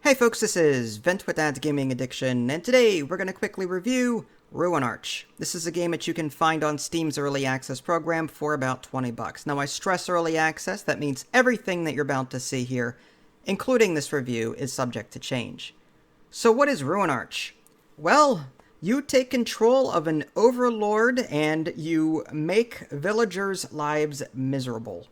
Hey folks, this is Vent with Dad's Gaming Addiction, and today we're going to quickly review Ruinarch. This is a game that you can find on Steam's Early Access program for about $20. Now I stress Early Access, that means everything that you're about to see here, including this review, is subject to change. So what is Ruinarch? Well, you take control of an overlord and you make villagers' lives miserable.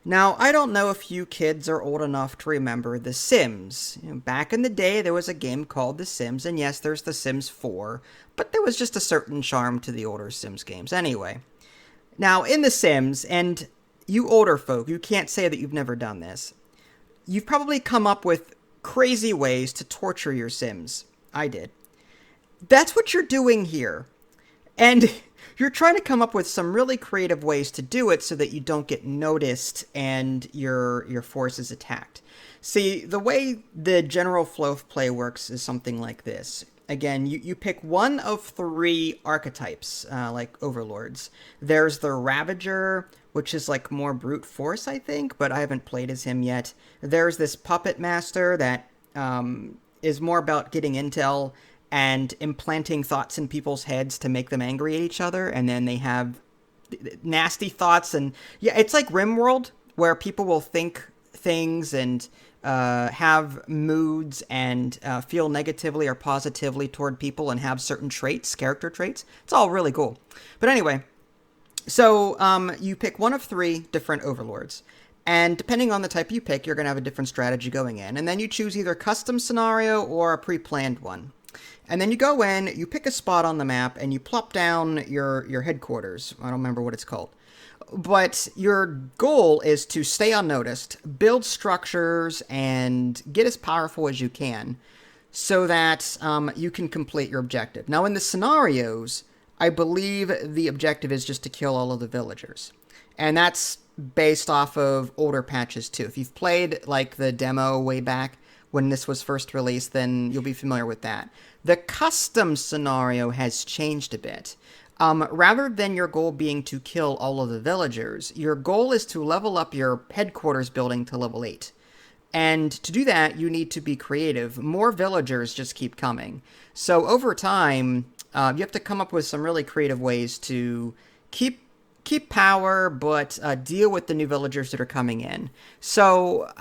Now, I don't know if you kids are old enough to remember The Sims. Back in the day, there was a game called The Sims, and yes, there's The Sims 4, but there was just a certain charm to the older Sims games anyway. Now, in The Sims, and you older folk, you can't say that you've never done this, you've probably come up with crazy ways to torture your Sims. I did. That's what you're doing here. And you're trying to come up with some really creative ways to do it so that you don't get noticed and your force is attacked. See, the way the general flow of play works is something like this. Again, you pick one of three archetypes, like overlords. There's the Ravager, which is like more brute force, I think, but I haven't played as him yet. There's this Puppet Master that is more about getting intel and implanting thoughts in people's heads to make them angry at each other, and then they have nasty thoughts. And yeah, it's like RimWorld, where people will think things and have moods and feel negatively or positively toward people and have certain traits, character traits. It's all really cool. But anyway, so you pick one of three different overlords. And depending on the type you pick, you're going to have a different strategy going in. And then you choose either custom scenario or a pre-planned one. And then you go in, you pick a spot on the map, and you plop down your headquarters. I don't remember what it's called. But your goal is to stay unnoticed, build structures, and get as powerful as you can so that you can complete your objective. Now, in the scenarios, I believe the objective is just to kill all of the villagers. And that's based off of older patches, too. If you've played, like, the demo way back when this was first released, then you'll be familiar with that. The custom scenario has changed a bit. Rather than your goal being to kill all of the villagers, your goal is to level up your headquarters building to level 8. And to do that, you need to be creative. More villagers just keep coming. So over time, you have to come up with some really creative ways to keep power, but deal with the new villagers that are coming in. So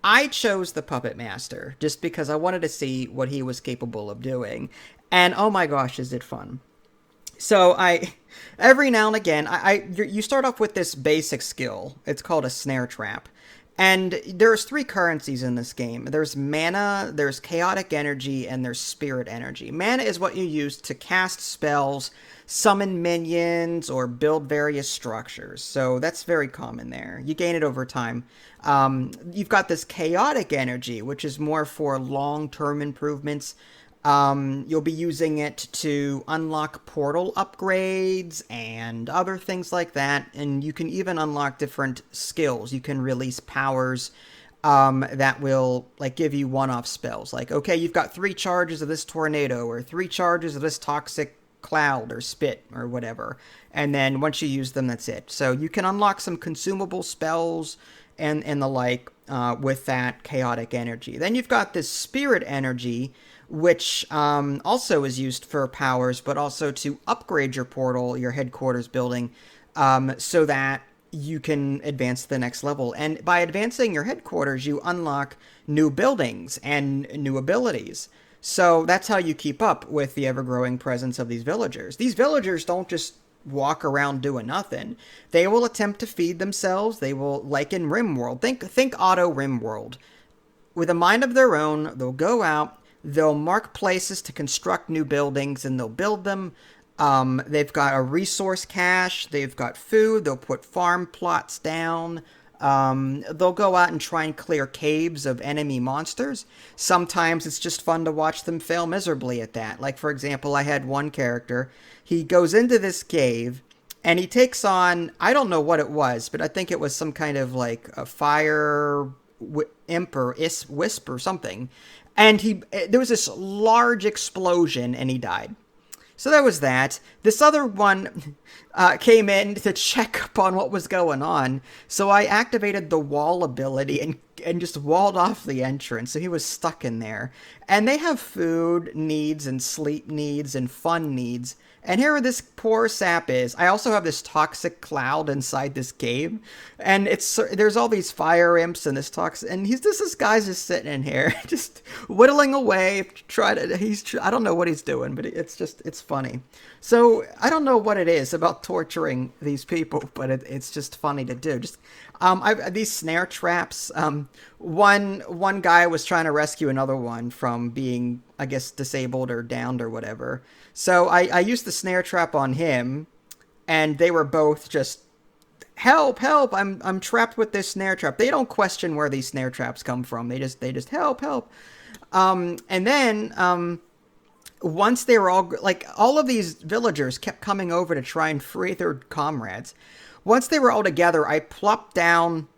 I chose the Puppet Master just because I wanted to see what he was capable of doing. And oh my gosh, is it fun. So every now and again, you start off with this basic skill. It's called a snare trap. And there's three currencies in this game. There's mana, there's chaotic energy, and there's spirit energy. Mana is what you use to cast spells, summon minions, or build various structures. So that's very common there. You gain it over time. You've got this chaotic energy, which is more for long-term improvements. You'll be using it to unlock portal upgrades and other things like that. And you can even unlock different skills. You can release powers that will like give you one-off spells. Like, okay, you've got 3 charges of this tornado or 3 charges of this toxic cloud or spit or whatever. And then once you use them, that's it. So you can unlock some consumable spells and the like with that chaotic energy. Then you've got this spirit energy, which also is used for powers, but also to upgrade your portal, your headquarters building, so that you can advance to the next level. And by advancing your headquarters, you unlock new buildings and new abilities. So that's how you keep up with the ever-growing presence of these villagers. These villagers don't just walk around doing nothing. They will attempt to feed themselves. They will, like in RimWorld, think Auto RimWorld. With a mind of their own, they'll go out, they'll mark places to construct new buildings, and they'll build them. They've got a resource cache. They've got food. They'll put farm plots down. They'll go out and try and clear caves of enemy monsters. Sometimes it's just fun to watch them fail miserably at that. Like, for example, I had one character. He goes into this cave, and he takes on, I don't know what it was, but I think it was some kind of, like, a fire imp or wisp or something. And there was this large explosion, and he died. So there was that. This other one came in to check up on what was going on. So I activated the wall ability and and just walled off the entrance. So he was stuck in there. And they have food needs and sleep needs and fun needs. And here this poor sap is. I also have this toxic cloud inside this game, and there's all these fire imps and this toxic, and this guy's just sitting in here, just whittling away. I don't know what he's doing, but it's funny. So I don't know what it is about torturing these people, but it's just funny to do. Just these snare traps. One guy was trying to rescue another one from being, I guess, disabled or downed or whatever. So I used the snare trap on him, and they were both just, help, help, I'm trapped with this snare trap. They don't question where these snare traps come from. They just help, help. And then once they were all of these villagers kept coming over to try and free their comrades. Once they were all together, I plopped down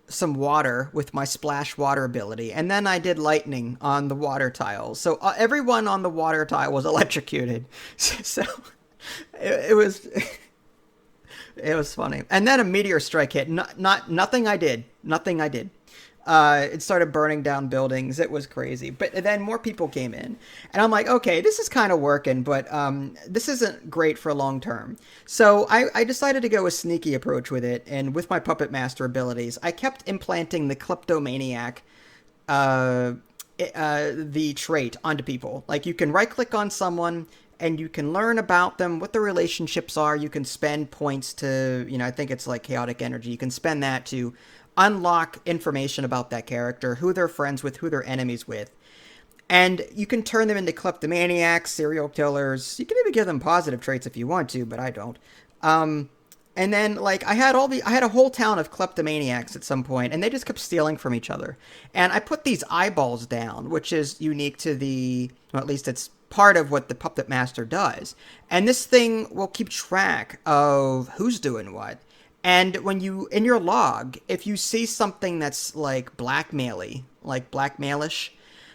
some water with my splash water ability, and then I did lightning on the water tiles. So everyone on the water tile was electrocuted. So it was it was funny. And then a meteor strike hit. Nothing I did. It started burning down buildings. It was crazy. But then more people came in. And I'm like, okay, this is kind of working, but this isn't great for long term. So I decided to go a sneaky approach with it. And with my Puppet Master abilities, I kept implanting the Kleptomaniac, the trait onto people. Like, you can right-click on someone, and you can learn about them, what their relationships are. You can spend points to, I think it's like chaotic energy. You can spend that to unlock information about that character, who they're friends with, who they're enemies with. And you can turn them into kleptomaniacs, serial killers. You can even give them positive traits if you want to, but I don't. And then, I had a whole town of kleptomaniacs at some point, and they just kept stealing from each other. And I put these eyeballs down, which is unique to at least it's part of what the Puppet Master does. And this thing will keep track of who's doing what. And when in your log, if you see something that's blackmailish,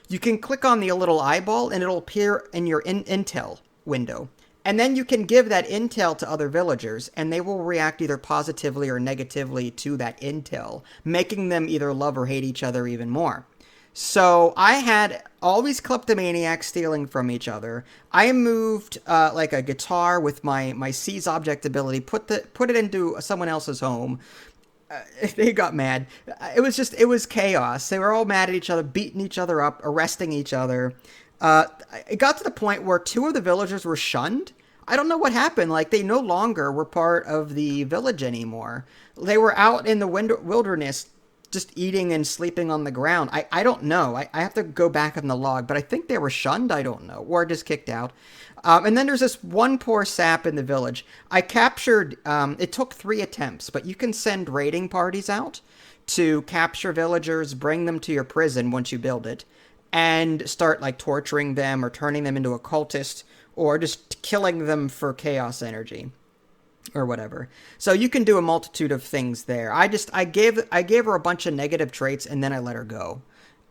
you can click on the little eyeball and it'll appear in your intel window. And then you can give that intel to other villagers, and they will react either positively or negatively to that intel, making them either love or hate each other even more. So I had all these kleptomaniacs stealing from each other. I moved like a guitar with my seize object ability, put it into someone else's home. They got mad. It was chaos. They were all mad at each other, beating each other up, arresting each other. It got to the point where 2 of the villagers were shunned. I don't know what happened. They no longer were part of the village anymore. They were out in the wilderness, just eating and sleeping on the ground. I don't know. I have to go back in the log, but I think they were shunned. I don't know. Or just kicked out. And then there's this one poor sap in the village. I captured, it took 3 attempts, but you can send raiding parties out to capture villagers, bring them to your prison once you build it, and start torturing them or turning them into a cultist or just killing them for chaos energy. Or whatever. So you can do a multitude of things there. I gave her a bunch of negative traits, and then I let her go.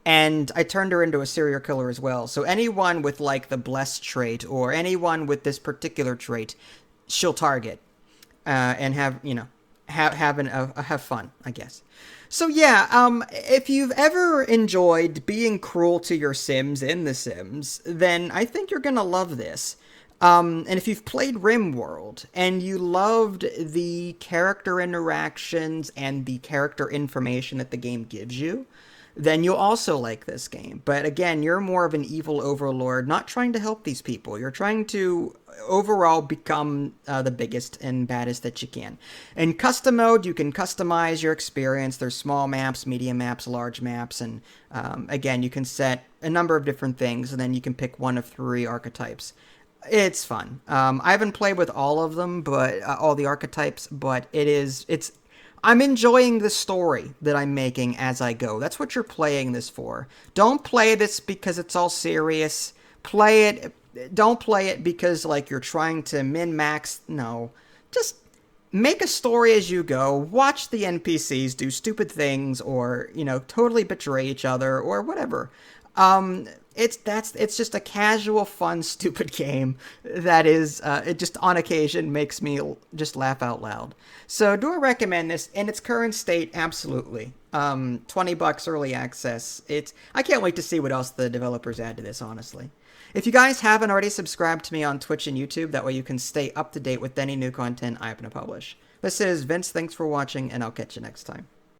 And I turned her into a serial killer as well. So anyone with the blessed trait or anyone with this particular trait, she'll target and have fun, I guess. So yeah, if you've ever enjoyed being cruel to your Sims in The Sims, then I think you're gonna love this. And if you've played RimWorld and you loved the character interactions and the character information that the game gives you, then you'll also like this game. But again, you're more of an evil overlord, not trying to help these people. You're trying to overall become the biggest and baddest that you can. In custom mode, you can customize your experience. There's small maps, medium maps, large maps, and again, you can set a number of different things, and then you can pick one of 3 archetypes. It's fun. I haven't played with all of them, but all the archetypes, but I'm enjoying the story that I'm making as I go. That's what you're playing this for. Don't play this because it's all serious. Don't play it because you're trying to min-max. No. Just make a story as you go. Watch the NPCs do stupid things or, totally betray each other or whatever. It's just a casual, fun, stupid game that is it just on occasion makes me just laugh out loud. So do I recommend this in its current state? Absolutely. $20 early access. I can't wait to see what else the developers add to this, honestly. If you guys haven't already subscribed to me on Twitch and YouTube, that way you can stay up to date with any new content I happen to publish. This is Vince, thanks for watching, and I'll catch you next time.